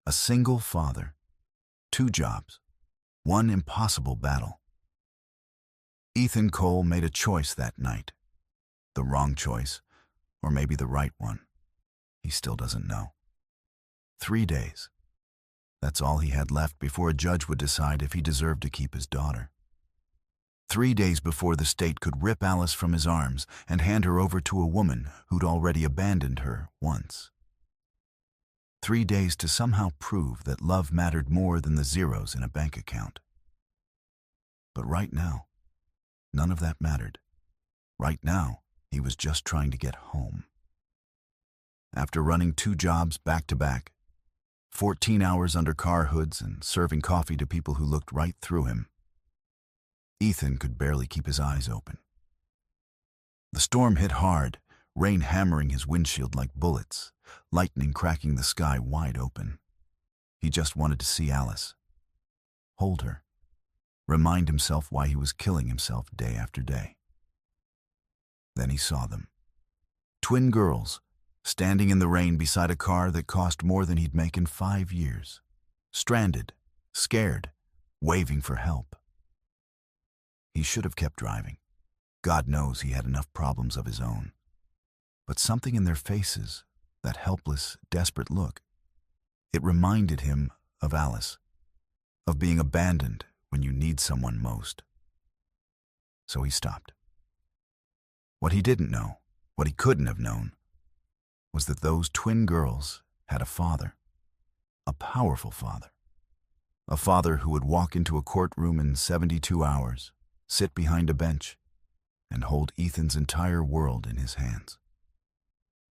A single father, 2 jobs, 1 impossible battle. Ethan Cole made a choice that night. The wrong choice, or maybe the right one. He still doesn't know. 3 days. That's all he had left before a judge would decide if he deserved to keep his daughter. 3 days before the state could rip Alice from his arms and hand her over to a woman who'd already abandoned her once. 3 days to somehow prove that love mattered more than the zeros in a bank account. But right now, none of that mattered. Right now, he was just trying to get home. After running 2 jobs back to back, 14 hours under car hoods and serving coffee to people who looked right through him, Ethan could barely keep his eyes open. The storm hit hard, rain hammering his windshield like bullets, lightning cracking the sky wide open. He just wanted to see Alice, hold her, remind himself why he was killing himself day after day. Then he saw them. Twin girls, standing in the rain beside a car that cost more than he'd make in 5 years. Stranded, scared, waving for help. He should have kept driving. God knows he had enough problems of his own. But something in their faces, that helpless, desperate look, it reminded him of Alice, of being abandoned when you need someone most. So he stopped. What he didn't know, what he couldn't have known, was that those twin girls had a father, a powerful father, a father who would walk into a courtroom in 72 hours, sit behind a bench, and hold Ethan's entire world in his hands.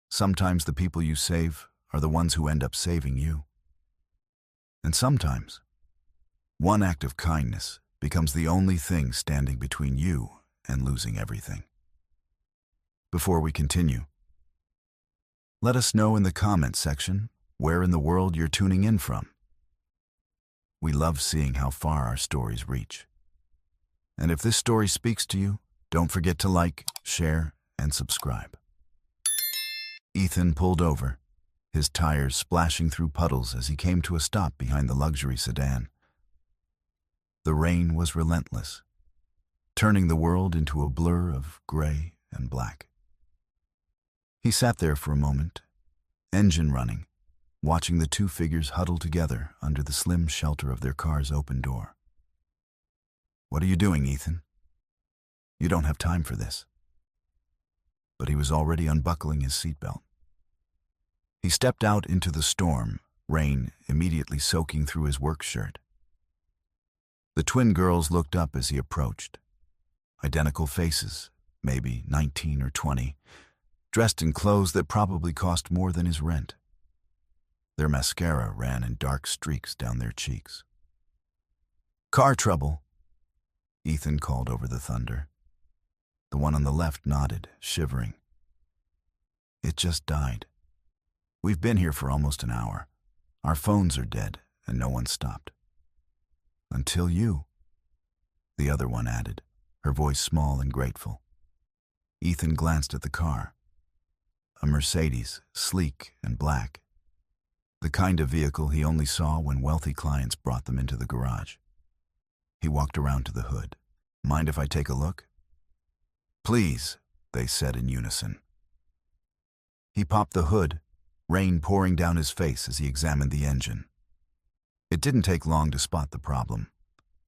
Sometimes the people you save are the ones who end up saving you. And sometimes, one act of kindness becomes the only thing standing between you and losing everything. Before we continue, let us know in the comments section where in the world you're tuning in from. We love seeing how far our stories reach. And if this story speaks to you, don't forget to like, share, and subscribe. Ethan pulled over, his tires splashing through puddles as he came to a stop behind the luxury sedan. The rain was relentless, turning the world into a blur of gray and black. He sat there for a moment, engine running, watching the 2 figures huddle together under the slim shelter of their car's open door. "What are you doing, Ethan? You don't have time for this." But he was already unbuckling his seatbelt. He stepped out into the storm, rain immediately soaking through his work shirt. The twin girls looked up as he approached. Identical faces, maybe 19 or 20, dressed in clothes that probably cost more than his rent. Their mascara ran in dark streaks down their cheeks. "Car trouble," Ethan called over the thunder. The one on the left nodded, shivering. "It just died. We've been here for almost an hour. Our phones are dead, and no one stopped." "Until you," the other one added, her voice small and grateful. Ethan glanced at the car. A Mercedes, sleek and black. The kind of vehicle he only saw when wealthy clients brought them into the garage. He walked around to the hood. "Mind if I take a look?" "Please," they said in unison. He popped the hood, rain pouring down his face as he examined the engine. It didn't take long to spot the problem.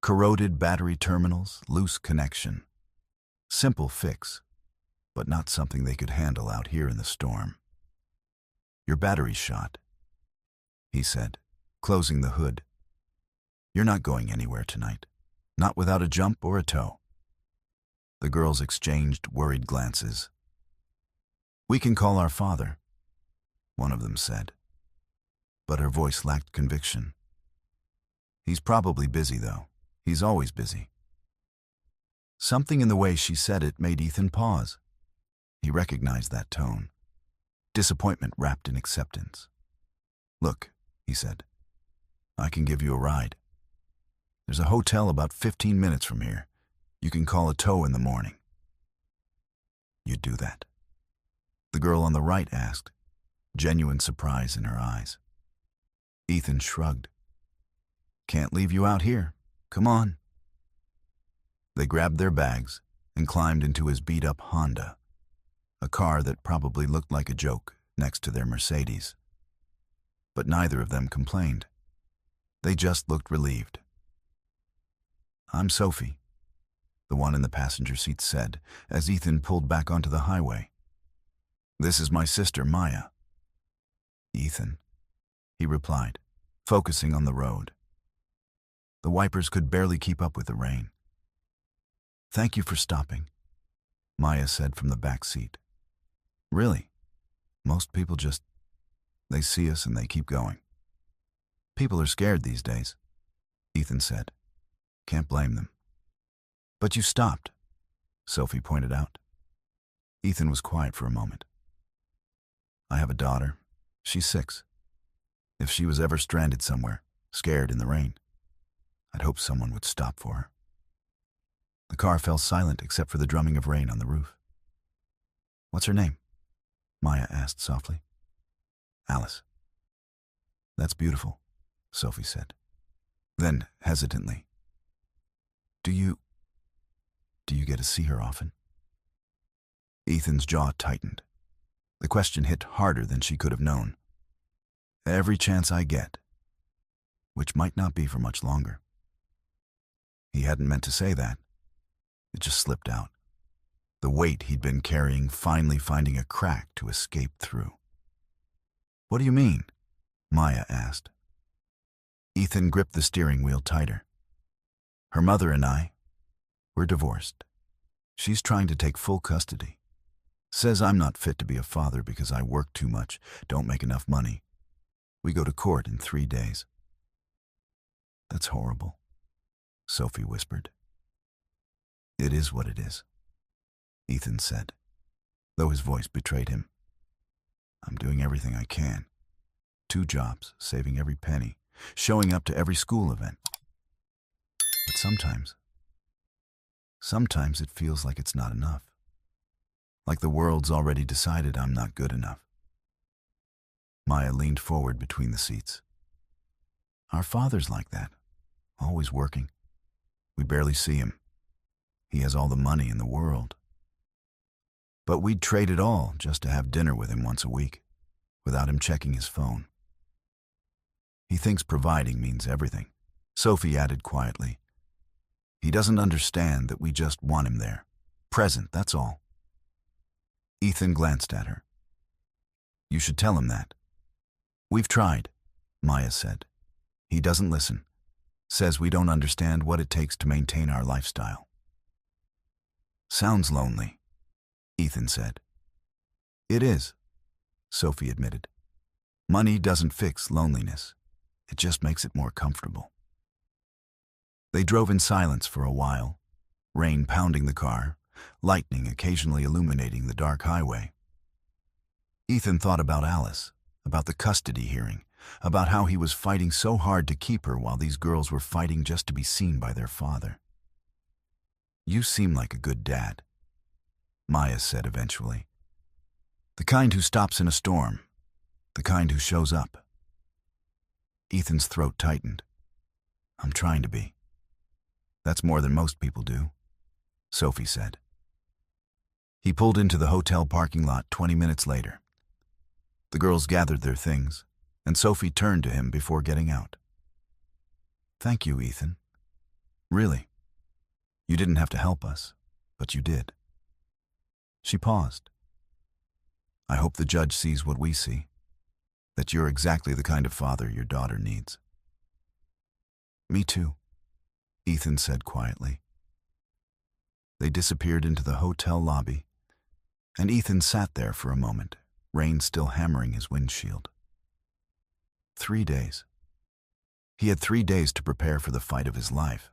Corroded battery terminals, loose connection. Simple fix, but not something they could handle out here in the storm. "Your battery's shot," he said, closing the hood. "You're not going anywhere tonight. Not without a jump or a tow." The girls exchanged worried glances. "We can call our father," one of them said. But her voice lacked conviction. "He's probably busy, though. He's always busy." Something in the way she said it made Ethan pause. He recognized that tone. Disappointment wrapped in acceptance. "Look," he said, "I can give you a ride. There's a hotel about 15 minutes from here. You can call a tow in the morning." "You'd do that?" the girl on the right asked, genuine surprise in her eyes. Ethan shrugged. Can't leave you out here. Come on. They grabbed their bags and climbed into his beat-up Honda, a car that probably looked like a joke next to their Mercedes. But neither of them complained. They just looked relieved. I'm Sophie, the one in the passenger seat said as Ethan pulled back onto the highway. This is my sister, Maya. Ethan, he replied, focusing on the road. The wipers could barely keep up with the rain. Thank you for stopping, Maya said from the back seat. Really? Most people they see us and they keep going. People are scared these days, Ethan said. Can't blame them. But you stopped, Sophie pointed out. Ethan was quiet for a moment. I have a daughter. She's 6. If she was ever stranded somewhere, scared in the rain, I'd hope someone would stop for her. The car fell silent except for the drumming of rain on the roof. What's her name? Maya asked softly. Alice. That's beautiful, Sophie said. Then, hesitantly, Do you get to see her often? Ethan's jaw tightened. The question hit harder than she could have known. Every chance I get, which might not be for much longer. He hadn't meant to say that. It just slipped out. The weight he'd been carrying finally finding a crack to escape through. What do you mean? Maya asked. Ethan gripped the steering wheel tighter. Her mother and we're divorced. She's trying to take full custody. Says I'm not fit to be a father because I work too much, don't make enough money. We go to court in 3 days. That's horrible, Sophie whispered. It is what it is, Ethan said, though his voice betrayed him. I'm doing everything I can. 2 jobs, saving every penny, showing up to every school event. But sometimes it feels like it's not enough. Like the world's already decided I'm not good enough. Maya leaned forward between the seats. Our father's like that, always working. We barely see him. He has all the money in the world. But we'd trade it all just to have dinner with him once a week, without him checking his phone. He thinks providing means everything, Sophie added quietly. He doesn't understand that we just want him there, present, that's all. Ethan glanced at her. You should tell him that. We've tried, Maya said. He doesn't listen. Says we don't understand what it takes to maintain our lifestyle. Sounds lonely, Ethan said. It is, Sophie admitted. Money doesn't fix loneliness. It just makes it more comfortable. They drove in silence for a while, rain pounding the car, lightning occasionally illuminating the dark highway. Ethan thought about Alice, about the custody hearing, about how he was fighting so hard to keep her while these girls were fighting just to be seen by their father. You seem like a good dad, Maya said eventually. The kind who stops in a storm, the kind who shows up. Ethan's throat tightened. I'm trying to be. That's more than most people do, Sophie said. He pulled into the hotel parking lot 20 minutes later. The girls gathered their things, and Sophie turned to him before getting out. Thank you, Ethan. Really. You didn't have to help us, but you did. She paused. I hope the judge sees what we see, that you're exactly the kind of father your daughter needs. Me too, Ethan said quietly. They disappeared into the hotel lobby, and Ethan sat there for a moment, rain still hammering his windshield. 3 days. He had 3 days to prepare for the fight of his life.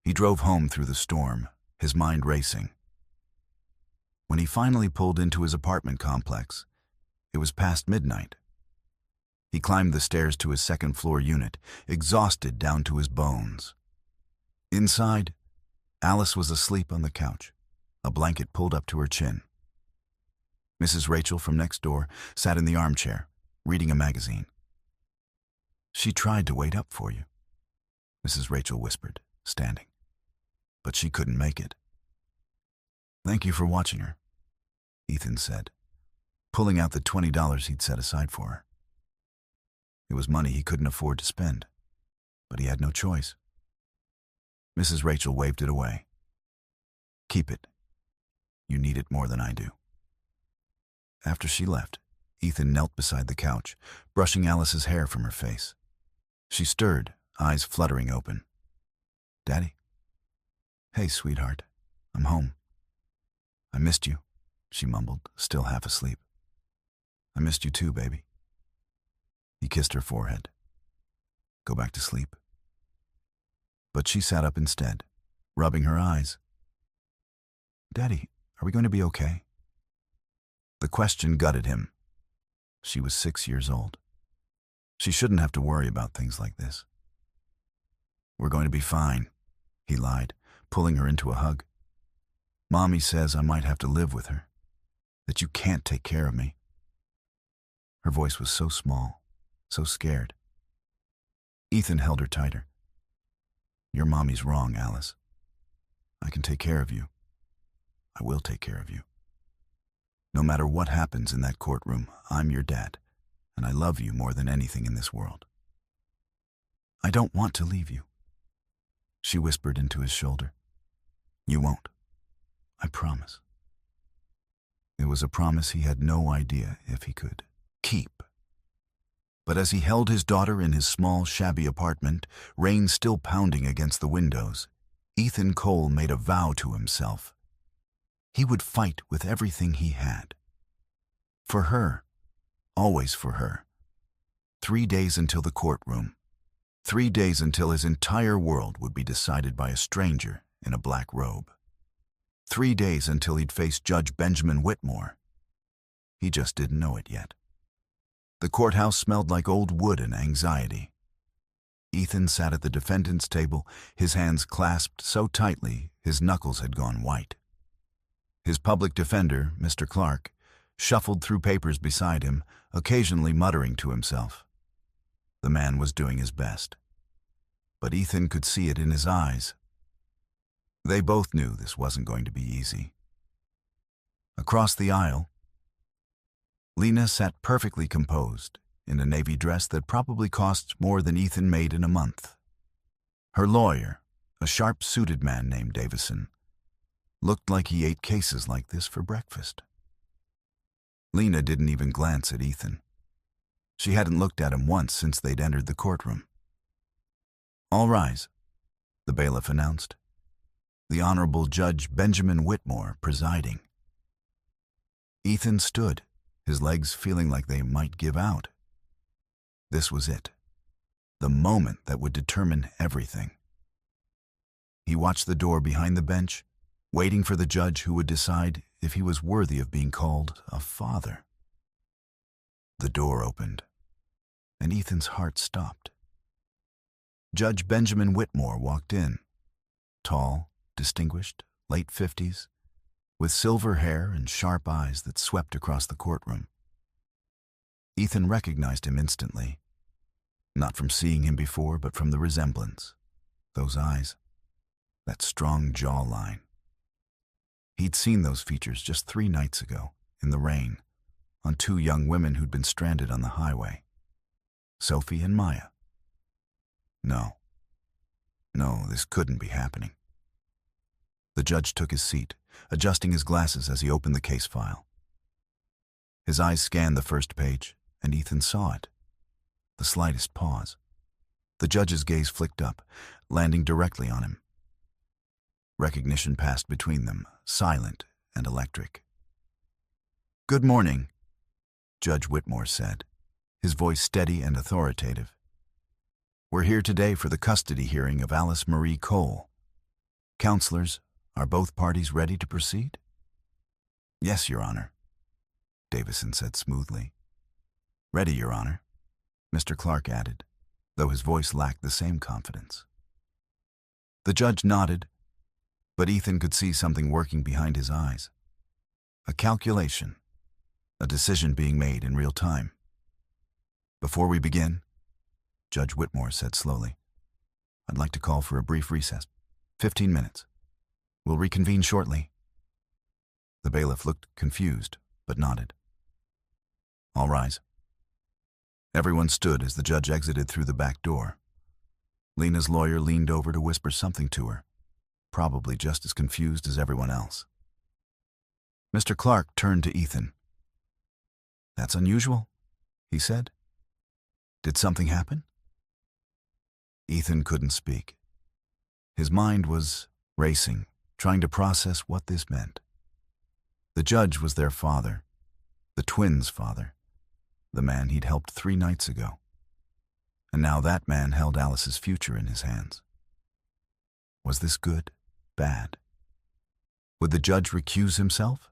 He drove home through the storm, his mind racing. When he finally pulled into his apartment complex, it was past midnight. He climbed the stairs to his second-floor unit, exhausted down to his bones. Inside, Alice was asleep on the couch, a blanket pulled up to her chin. Mrs. Rachel from next door sat in the armchair, reading a magazine. She tried to wait up for you, Mrs. Rachel whispered, standing. But she couldn't make it. Thank you for watching her, Ethan said, pulling out the $20 he'd set aside for her. It was money he couldn't afford to spend, but he had no choice. Mrs. Rachel waved it away. Keep it. You need it more than I do. After she left, Ethan knelt beside the couch, brushing Alice's hair from her face. She stirred, eyes fluttering open. Daddy? Hey, sweetheart. I'm home. I missed you, she mumbled, still half asleep. I missed you too, baby. He kissed her forehead. Go back to sleep. But she sat up instead, rubbing her eyes. Daddy, are we going to be okay? The question gutted him. She was 6 years old. She shouldn't have to worry about things like this. We're going to be fine, he lied, pulling her into a hug. Mommy says I might have to live with her, that you can't take care of me. Her voice was so small, so scared. Ethan held her tighter. Your mommy's wrong, Alice. I can take care of you. I will take care of you. No matter what happens in that courtroom, I'm your dad, and I love you more than anything in this world. I don't want to leave you, she whispered into his shoulder. You won't. I promise. It was a promise he had no idea if he could keep. But as he held his daughter in his small, shabby apartment, rain still pounding against the windows, Ethan Cole made a vow to himself. He would fight with everything he had. For her, always for her. 3 days until the courtroom. 3 days until his entire world would be decided by a stranger in a black robe. 3 days until he'd face Judge Benjamin Whitmore. He just didn't know it yet. The courthouse smelled like old wood and anxiety. Ethan sat at the defendant's table, his hands clasped so tightly his knuckles had gone white. His public defender, Mr. Clark, shuffled through papers beside him, occasionally muttering to himself. The man was doing his best. But Ethan could see it in his eyes. They both knew this wasn't going to be easy. Across the aisle, Lena sat perfectly composed in a navy dress that probably cost more than Ethan made in a month. Her lawyer, a sharp-suited man named Davison, looked like he ate cases like this for breakfast. Lena didn't even glance at Ethan. She hadn't looked at him once since they'd entered the courtroom. All rise, the bailiff announced. The Honorable Judge Benjamin Whitmore presiding. Ethan stood, his legs feeling like they might give out. This was it, the moment that would determine everything. He watched the door behind the bench, waiting for the judge who would decide if he was worthy of being called a father. The door opened, and Ethan's heart stopped. Judge Benjamin Whitmore walked in, tall, distinguished, late 50s, with silver hair and sharp eyes that swept across the courtroom. Ethan recognized him instantly, not from seeing him before, but from the resemblance, those eyes, that strong jawline. He'd seen those features just 3 nights ago, in the rain, on 2 young women who'd been stranded on the highway, Sophie and Maya. No, this couldn't be happening. The judge took his seat, adjusting his glasses as he opened the case file. His eyes scanned the first page, and Ethan saw it. The slightest pause. The judge's gaze flicked up, landing directly on him. Recognition passed between them, silent and electric. Good morning, Judge Whitmore said, his voice steady and authoritative. We're here today for the custody hearing of Alice Marie Cole. Counselors, are both parties ready to proceed? Yes, Your Honor, Davison said smoothly. Ready, Your Honor, Mr. Clark added, though his voice lacked the same confidence. The judge nodded, but Ethan could see something working behind his eyes. A calculation, a decision being made in real time. Before we begin, Judge Whitmore said slowly. "I'd like to call for a brief recess. 15 minutes. We'll reconvene shortly." The bailiff looked confused, but nodded. "All rise." Everyone stood as the judge exited through the back door. Lena's lawyer leaned over to whisper something to her, probably just as confused as everyone else. Mr. Clark turned to Ethan. "That's unusual," he said. "Did something happen?" Ethan couldn't speak. His mind was racing, trying to process what this meant. The judge was their father, the twins' father, the man he'd helped 3 nights ago. And now that man held Alice's future in his hands. Was this good? Bad? Would the judge recuse himself?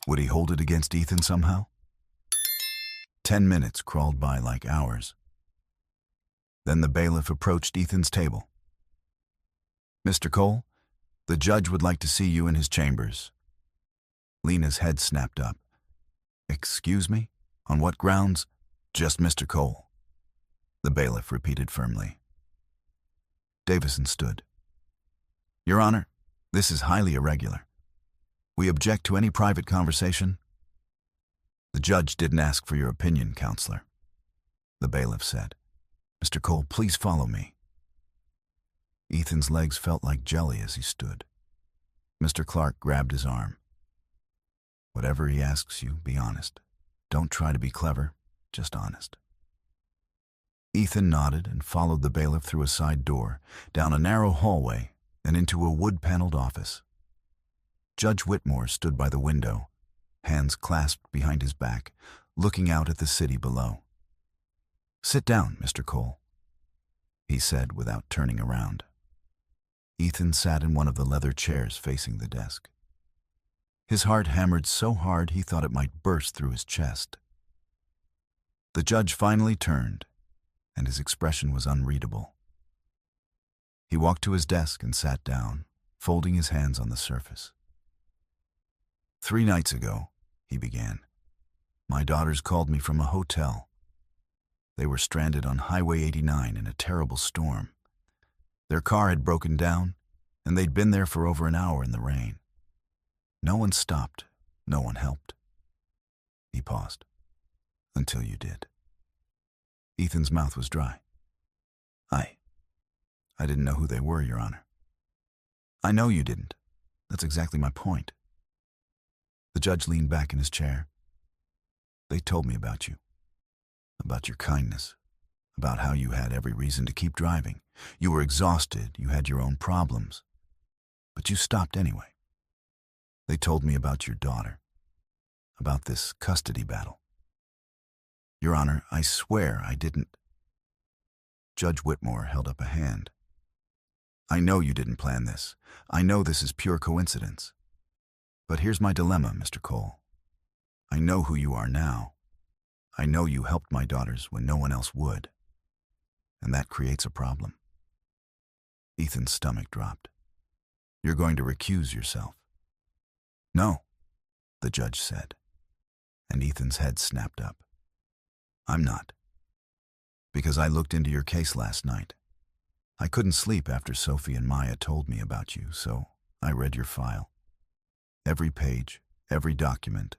Would he hold it against Ethan somehow? 10 minutes crawled by like hours. Then the bailiff approached Ethan's table. "Mr. Cole, the judge would like to see you in his chambers." Lena's head snapped up. "Excuse me? On what grounds?" "Just Mr. Cole," the bailiff repeated firmly. Davison stood. "Your Honor, this is highly irregular. We object to any private conversation." "The judge didn't ask for your opinion, Counselor," the bailiff said. "Mr. Cole, please follow me." Ethan's legs felt like jelly as he stood. Mr. Clark grabbed his arm. "Whatever he asks you, be honest. Don't try to be clever, just honest." Ethan nodded and followed the bailiff through a side door, down a narrow hallway, and into a wood-paneled office. Judge Whitmore stood by the window, hands clasped behind his back, looking out at the city below. "Sit down, Mr. Cole," he said without turning around. Ethan sat in one of the leather chairs facing the desk. His heart hammered so hard he thought it might burst through his chest. The judge finally turned, and his expression was unreadable. He walked to his desk and sat down, folding his hands on the surface. "3 nights ago," he began, "my daughters called me from a hotel. They were stranded on Highway 89 in a terrible storm. Their car had broken down, and they'd been there for over an hour in the rain. No one stopped, no one helped." He paused. "Until you did." Ethan's mouth was dry. I didn't know who they were, Your Honor." "I know you didn't. That's exactly my point." The judge leaned back in his chair. "They told me about you, about your kindness, about how you had every reason to keep driving. You were exhausted, you had your own problems, but you stopped anyway. They told me about your daughter, about this custody battle. Your Honor, I swear I didn't." Judge Whitmore held up a hand. "I know you didn't plan this. I know this is pure coincidence. But here's my dilemma, Mr. Cole. I know who you are now. I know you helped my daughters when no one else would. And that creates a problem." Ethan's stomach dropped. "You're going to recuse yourself." "No," the judge said, and Ethan's head snapped up. "I'm not. Because I looked into your case last night. I couldn't sleep after Sophie and Maya told me about you, so I read your file. Every page, every document,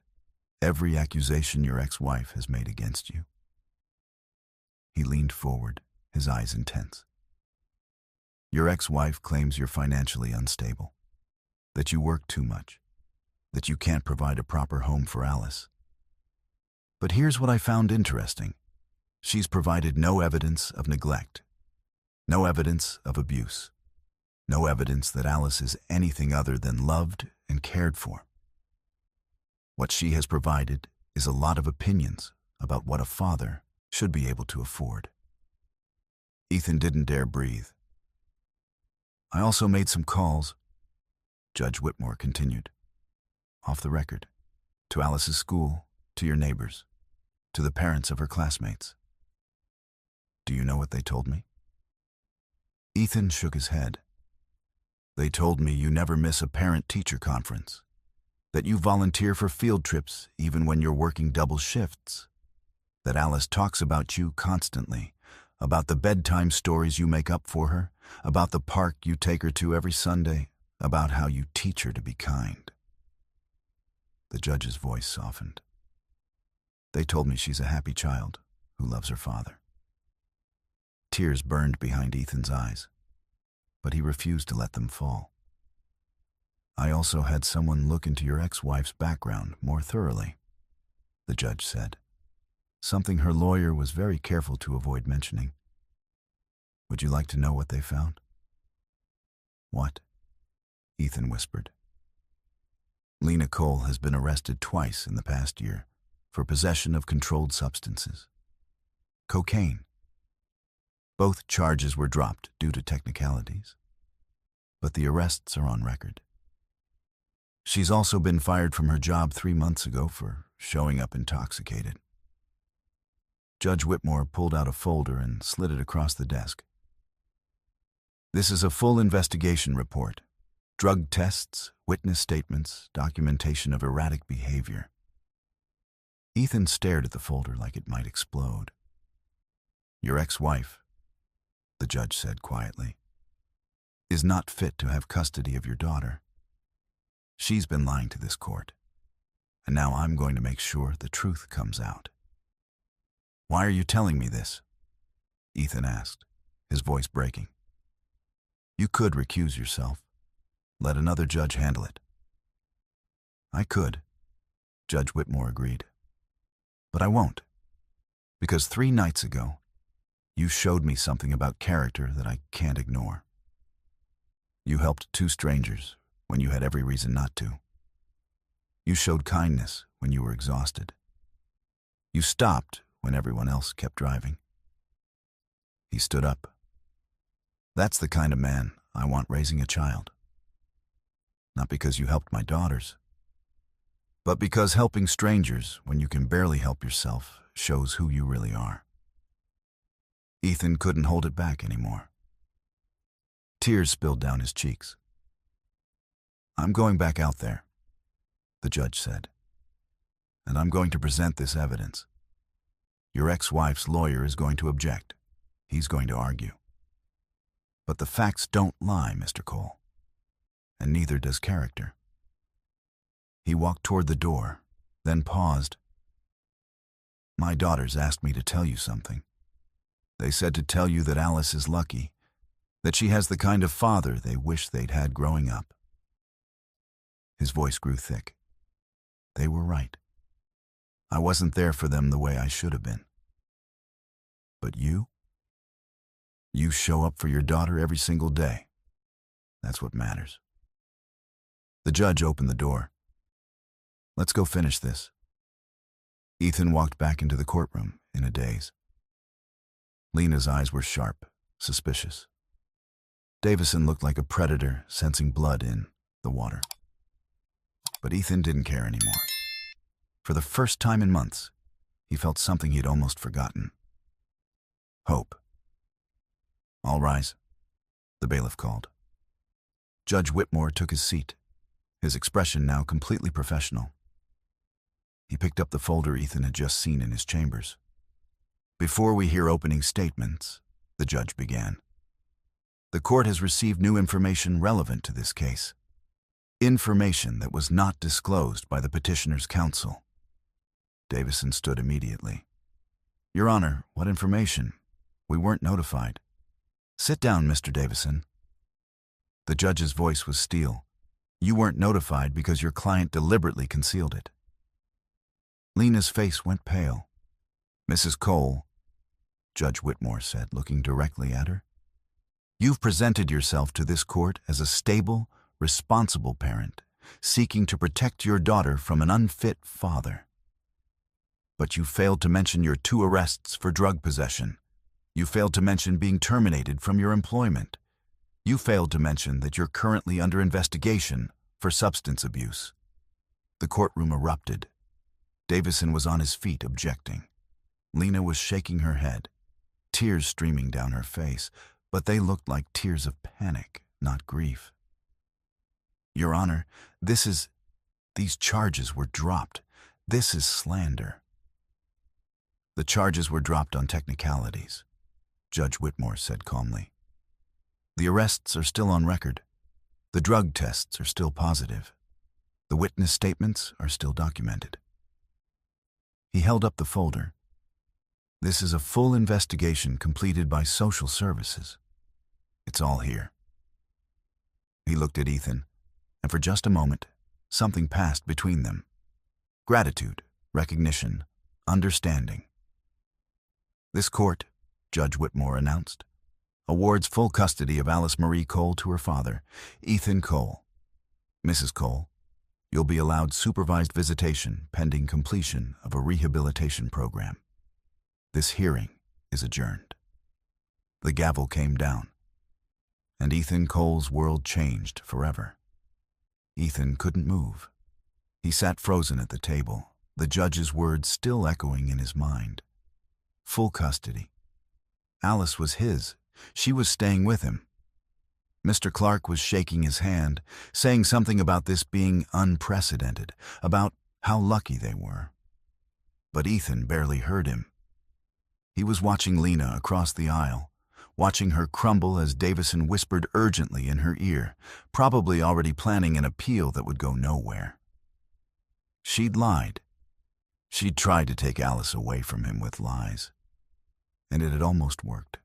every accusation your ex-wife has made against you." He leaned forward, his eyes intense. "Your ex-wife claims you're financially unstable, that you work too much, that you can't provide a proper home for Alice. But here's what I found interesting. She's provided no evidence of neglect, no evidence of abuse, no evidence that Alice is anything other than loved and cared for. What she has provided is a lot of opinions about what a father should be able to afford." Ethan didn't dare breathe. "I also made some calls," Judge Whitmore continued, "off the record, to Alice's school, to your neighbors, to the parents of her classmates. Do you know what they told me?" Ethan shook his head. "They told me you never miss a parent-teacher conference, that you volunteer for field trips even when you're working double shifts, that Alice talks about you constantly, About the bedtime stories you make up for her? About the park you take her to every Sunday? About how you teach her to be kind? The judge's voice softened. They told me she's a happy child who loves her father. Tears burned behind Ethan's eyes, but he refused to let them fall. I also had someone look into your ex-wife's background more thoroughly, the judge said, something her lawyer was very careful to avoid mentioning. Would you like to know what they found? What? Ethan whispered. Lena Cole has been arrested twice in the past year for possession of controlled substances. Cocaine. Both charges were dropped due to technicalities, but the arrests are on record. She's also been fired from her job 3 months ago for showing up intoxicated. Judge Whitmore pulled out a folder and slid it across the desk. This is a full investigation report. Drug tests, witness statements, documentation of erratic behavior. Ethan stared at the folder like it might explode. Your ex-wife, the judge said quietly, is not fit to have custody of your daughter. She's been lying to this court, and now I'm going to make sure the truth comes out. Why are you telling me this? Ethan asked, his voice breaking. You could recuse yourself. Let another judge handle it. I could, Judge Whitmore agreed. But I won't, because 3 nights ago, you showed me something about character that I can't ignore. You helped 2 strangers when you had every reason not to. You showed kindness when you were exhausted. You stopped when everyone else kept driving. He stood up. That's the kind of man I want raising a child. Not because you helped my daughters, but because helping strangers when you can barely help yourself shows who you really are. Ethan couldn't hold it back anymore. Tears spilled down his cheeks. I'm going back out there, the judge said, and I'm going to present this evidence. Your ex-wife's lawyer is going to object. He's going to argue. But the facts don't lie, Mr. Cole, and neither does character. He walked toward the door, then paused. My daughters asked me to tell you something. They said to tell you that Alice is lucky, that she has the kind of father they wish they'd had growing up. His voice grew thick. They were right. I wasn't there for them the way I should have been. But you? You show up for your daughter every single day. That's what matters. The judge opened the door. Let's go finish this. Ethan walked back into the courtroom in a daze. Lena's eyes were sharp, suspicious. Davison looked like a predator sensing blood in the water. But Ethan didn't care anymore. For the first time in months, he felt something he'd almost forgotten. Hope. All rise, the bailiff called. Judge Whitmore took his seat, his expression now completely professional. He picked up the folder Ethan had just seen in his chambers. Before we hear opening statements, the judge began, the court has received new information relevant to this case. Information that was not disclosed by the petitioner's counsel. Davison stood immediately. Your Honor, what information? We weren't notified. Sit down, Mr. Davison. The judge's voice was steel. You weren't notified because your client deliberately concealed it. Lena's face went pale. Mrs. Cole, Judge Whitmore said, looking directly at her, you've presented yourself to this court as a stable, responsible parent, seeking to protect your daughter from an unfit father. But you failed to mention your 2 arrests for drug possession. You failed to mention being terminated from your employment. You failed to mention that you're currently under investigation for substance abuse. The courtroom erupted. Davison was on his feet, objecting. Lena was shaking her head, tears streaming down her face, but they looked like tears of panic, not grief. Your Honor, these charges were dropped. This is slander. The charges were dropped on technicalities. Judge Whitmore said calmly. "The arrests are still on record. The drug tests are still positive. The witness statements are still documented." He held up the folder. "This is a full investigation completed by social services. It's all here." He looked at Ethan, and for just a moment, something passed between them. Gratitude, recognition, understanding. "This court," Judge Whitmore announced, "awards full custody of Alice Marie Cole to her father, Ethan Cole. Mrs. Cole, you'll be allowed supervised visitation pending completion of a rehabilitation program. This hearing is adjourned." The gavel came down, and Ethan Cole's world changed forever. Ethan couldn't move. He sat frozen at the table, the judge's words still echoing in his mind. Full custody. Alice was his. She was staying with him. Mr. Clark was shaking his hand, saying something about this being unprecedented, about how lucky they were. But Ethan barely heard him. He was watching Lena across the aisle, watching her crumble as Davison whispered urgently in her ear, probably already planning an appeal that would go nowhere. She'd lied. She'd tried to take Alice away from him with lies, and it had almost worked.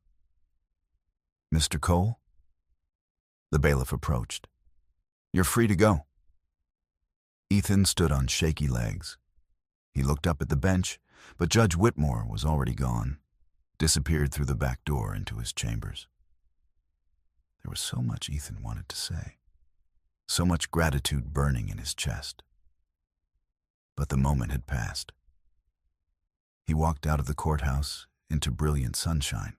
"Mr. Cole?" The bailiff approached. "You're free to go." Ethan stood on shaky legs. He looked up at the bench, but Judge Whitmore was already gone, disappeared through the back door into his chambers. There was so much Ethan wanted to say, so much gratitude burning in his chest. But the moment had passed. He walked out of the courthouse into brilliant sunshine.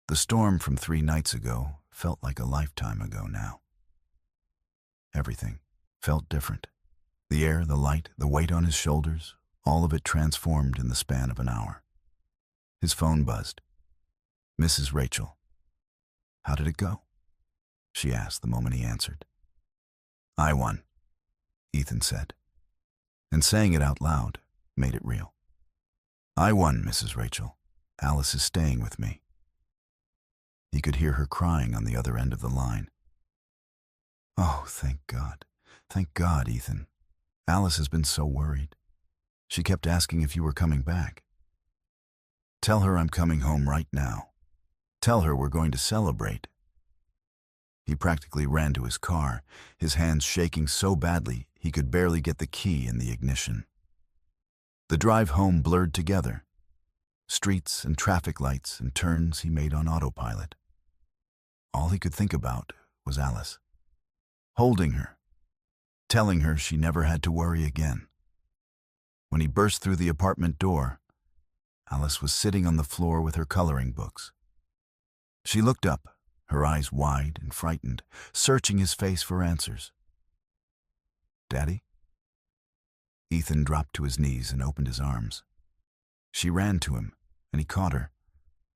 The storm from 3 nights ago felt like a lifetime ago now. Everything felt different. The air, the light, the weight on his shoulders, all of it transformed in the span of an hour. His phone buzzed. "Mrs. Rachel." "How did it go?" she asked the moment he answered. "I won," Ethan said, and saying it out loud made it real. "I won, Mrs. Rachel. Alice is staying with me." He could hear her crying on the other end of the line. "Oh, thank God. Thank God, Ethan. Alice has been so worried. She kept asking if you were coming back. Tell her I'm coming home right now. Tell her we're going to celebrate." He practically ran to his car, his hands shaking so badly he could barely get the key in the ignition. The drive home blurred together. Streets and traffic lights and turns he made on autopilot. All he could think about was Alice. Holding her, telling her she never had to worry again. When he burst through the apartment door, Alice was sitting on the floor with her coloring books. She looked up, her eyes wide and frightened, searching his face for answers. "Daddy?" Ethan dropped to his knees and opened his arms. She ran to him, and he caught her,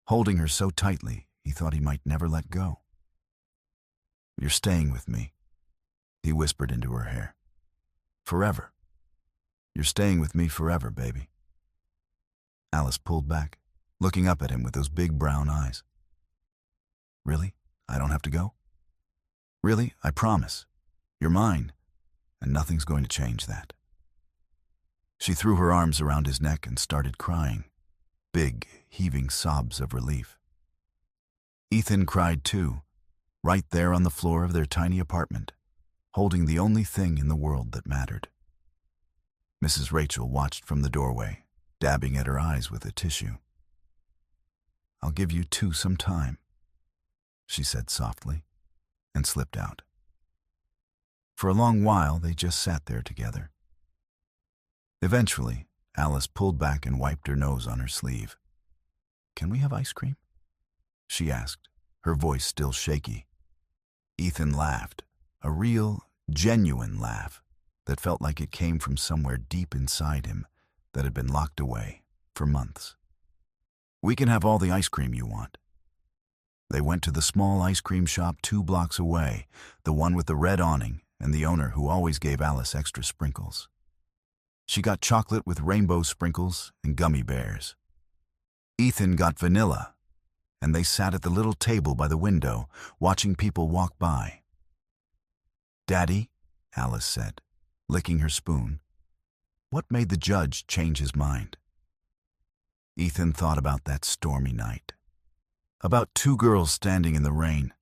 holding her so tightly he thought he might never let go. "You're staying with me," he whispered into her hair. "Forever. You're staying with me forever, baby." Alice pulled back, looking up at him with those big brown eyes. "Really? I don't have to go?" "Really? I promise. You're mine, and nothing's going to change that." She threw her arms around his neck and started crying, big, heaving sobs of relief. Ethan cried too, right there on the floor of their tiny apartment, holding the only thing in the world that mattered. Mrs. Rachel watched from the doorway, dabbing at her eyes with a tissue. "I'll give you 2 some time," she said softly, and slipped out. For a long while, they just sat there together. Eventually, Alice pulled back and wiped her nose on her sleeve. "Can we have ice cream?" she asked, her voice still shaky. Ethan laughed, a real, genuine laugh that felt like it came from somewhere deep inside him that had been locked away for months. "We can have all the ice cream you want." They went to the small ice cream shop 2 blocks away, the one with the red awning and the owner who always gave Alice extra sprinkles. She got chocolate with rainbow sprinkles and gummy bears. Ethan got vanilla and they sat at the little table by the window, watching people walk by. "Daddy," Alice said, licking her spoon, "what made the judge change his mind?" Ethan thought about that stormy night, about two girls standing in the rain,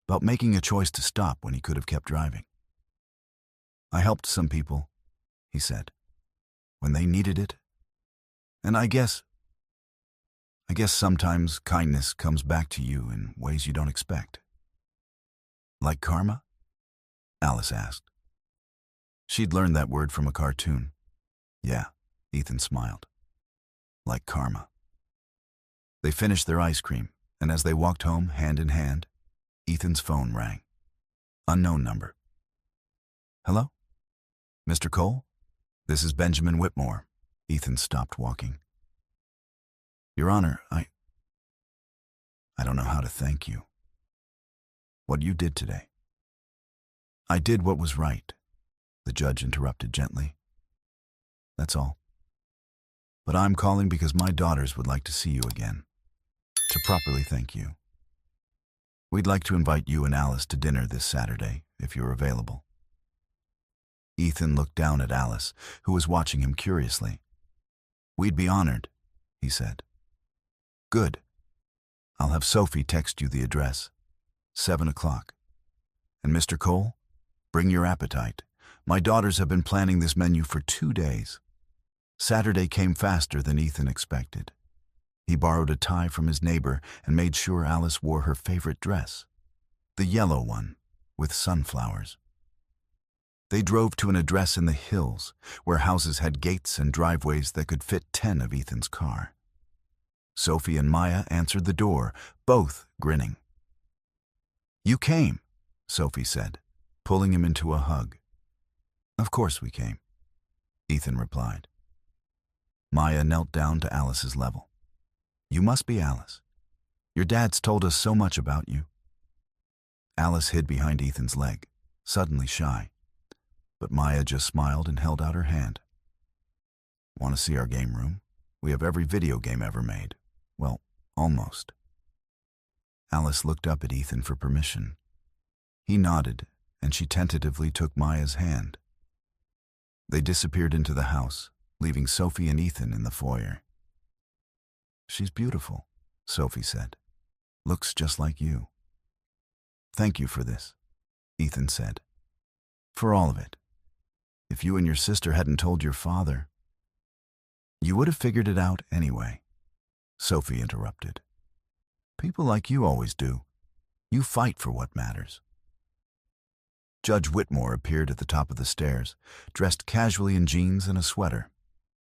about making a choice to stop when he could have kept driving. "I helped some people," he said, "when they needed it. And I guess sometimes kindness comes back to you in ways you don't expect." "Like karma?" Alice asked. She'd learned that word from a cartoon. "Yeah," Ethan smiled. "Like karma." They finished their ice cream, and as they walked home hand in hand, Ethan's phone rang. Unknown number. "Hello? Mr. Cole? This is Benjamin Whitmore." Ethan stopped walking. "Your Honor, I don't know how to thank you. What you did today." "I did what was right," the judge interrupted gently. "That's all. But I'm calling because my daughters would like to see you again, to properly thank you. We'd like to invite you and Alice to dinner this Saturday, if you're available." Ethan looked down at Alice, who was watching him curiously. "We'd be honored," he said. "Good. I'll have Sophie text you the address. 7 o'clock. And Mr. Cole, bring your appetite. My daughters have been planning this menu for 2 days." Saturday came faster than Ethan expected. He borrowed a tie from his neighbor and made sure Alice wore her favorite dress, the yellow one with sunflowers. They drove to an address in the hills, where houses had gates and driveways that could fit 10 of Ethan's car. Sophie and Maya answered the door, both grinning. "You came," Sophie said, pulling him into a hug. "Of course we came," Ethan replied. Maya knelt down to Alice's level. "You must be Alice. Your dad's told us so much about you." Alice hid behind Ethan's leg, suddenly shy. But Maya just smiled and held out her hand. "Want to see our game room? We have every video game ever made. Well, almost." Alice looked up at Ethan for permission. He nodded, and she tentatively took Maya's hand. They disappeared into the house, leaving Sophie and Ethan in the foyer. "She's beautiful," Sophie said. "Looks just like you." "Thank you for this," Ethan said. "For all of it. If you and your sister hadn't told your father—" "You would have figured it out anyway," Sophie interrupted. "People like you always do. You fight for what matters." Judge Whitmore appeared at the top of the stairs, dressed casually in jeans and a sweater.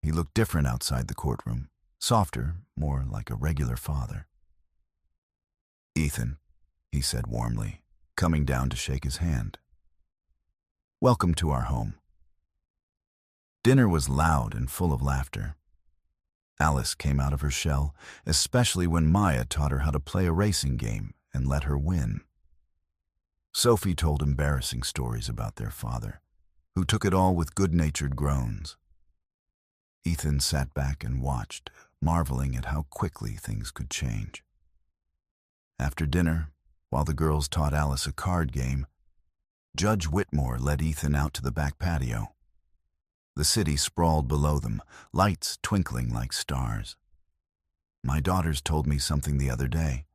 He looked different outside the courtroom, softer, more like a regular father. "Ethan," he said warmly, coming down to shake his hand. "Welcome to our home." Dinner was loud and full of laughter. Alice came out of her shell, especially when Maya taught her how to play a racing game and let her win. Sophie told embarrassing stories about their father, who took it all with good-natured groans. Ethan sat back and watched, marveling at how quickly things could change. After dinner, while the girls taught Alice a card game, Judge Whitmore led Ethan out to the back patio. The city sprawled below them, lights twinkling like stars. "My daughters told me something the other day,"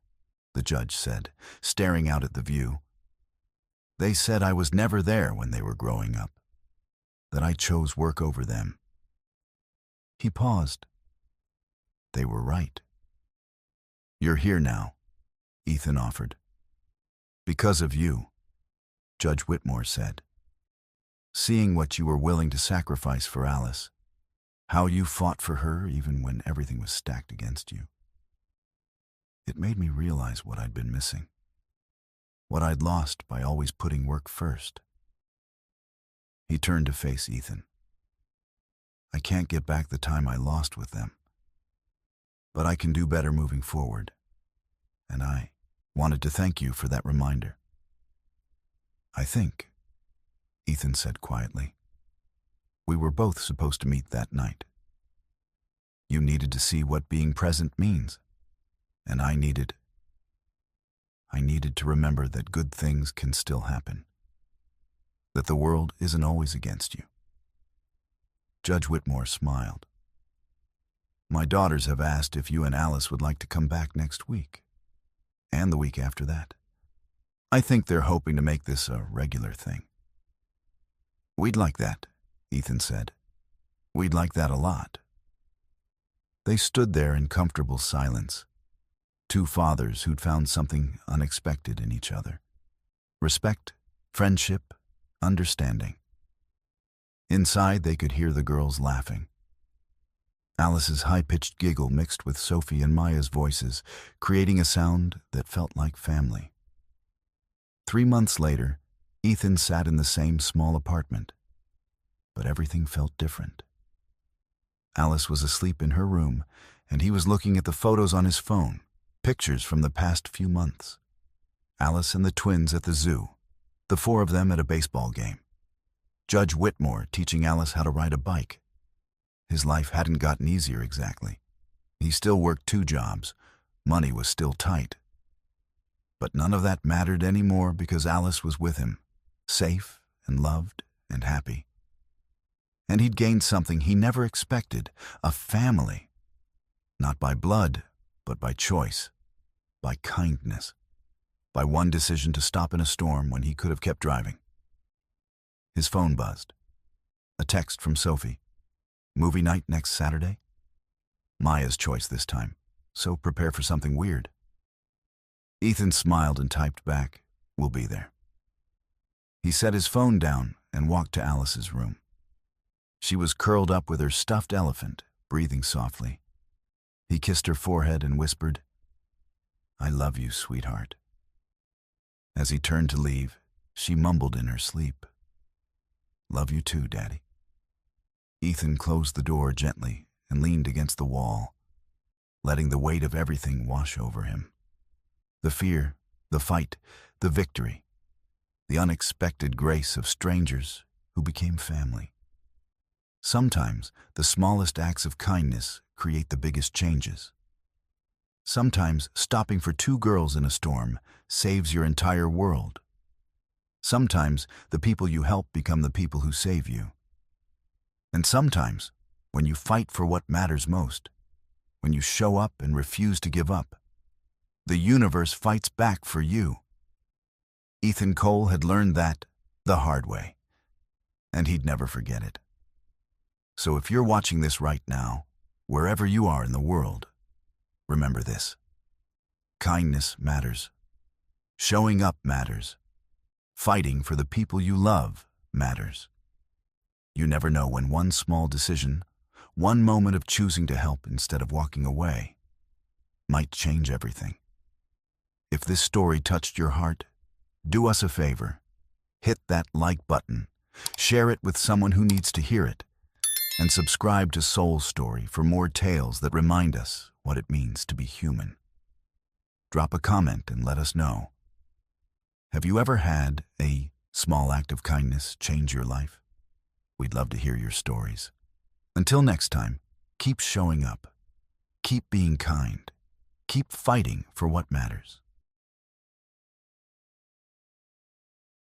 the judge said, staring out at the view. "They said I was never there when they were growing up, that I chose work over them." He paused. "They were right." "You're here now," Ethan offered. "Because of you," Judge Whitmore said. "Seeing what you were willing to sacrifice for Alice, how you fought for her even when everything was stacked against you. It made me realize what I'd been missing, what I'd lost by always putting work first." He turned to face Ethan. "I can't get back the time I lost with them, but I can do better moving forward, and I wanted to thank you for that reminder." "I think," Ethan said quietly, "we were both supposed to meet that night. You needed to see what being present means, and I needed I needed to remember that good things can still happen, that the world isn't always against you. Judge Whitmore smiled. My daughters have asked if you and Alice would like to come back next week, and the week after that. I think they're hoping to make this a regular thing. We'd like that, Ethan said. We'd like that a lot. They stood there in comfortable silence, two fathers who'd found something unexpected in each other. Respect, friendship, understanding. Inside, they could hear the girls laughing. Alice's high-pitched giggle mixed with Sophie and Maya's voices, creating a sound that felt like family. 3 months later, Ethan sat in the same small apartment, but everything felt different. Alice was asleep in her room, and he was looking at the photos on his phone, pictures from the past few months. Alice and the twins at the zoo, the 4 of them at a baseball game. Judge Whitmore teaching Alice how to ride a bike. His life hadn't gotten easier exactly. He still worked 2 jobs. Money was still tight. But none of that mattered anymore because Alice was with him, safe and loved and happy. And he'd gained something he never expected, a family. Not by blood, but by choice, by kindness, by one decision to stop in a storm when he could have kept driving. His phone buzzed. A text from Sophie. Movie night next Saturday? Maya's choice this time, so prepare for something weird. Ethan smiled and typed back, "We'll be there." He set his phone down and walked to Alice's room. She was curled up with her stuffed elephant, breathing softly. He kissed her forehead and whispered, "I love you, sweetheart." As he turned to leave, she mumbled in her sleep, "Love you too, Daddy." Ethan closed the door gently and leaned against the wall, letting the weight of everything wash over him. The fear, the fight, the victory, the unexpected grace of strangers who became family. Sometimes the smallest acts of kindness create the biggest changes. Sometimes stopping for 2 girls in a storm saves your entire world. Sometimes the people you help become the people who save you. And sometimes, when you fight for what matters most, when you show up and refuse to give up, the universe fights back for you. Ethan Cole had learned that the hard way, and he'd never forget it. So if you're watching this right now, wherever you are in the world, remember this. Kindness matters. Showing up matters. Fighting for the people you love matters. You never know when one small decision, one moment of choosing to help instead of walking away, might change everything. If this story touched your heart, do us a favor. Hit that like button, share it with someone who needs to hear it, and subscribe to Soul Story for more tales that remind us what it means to be human. Drop a comment and let us know. Have you ever had a small act of kindness change your life? We'd love to hear your stories. Until next time, keep showing up, keep being kind, keep fighting for what matters.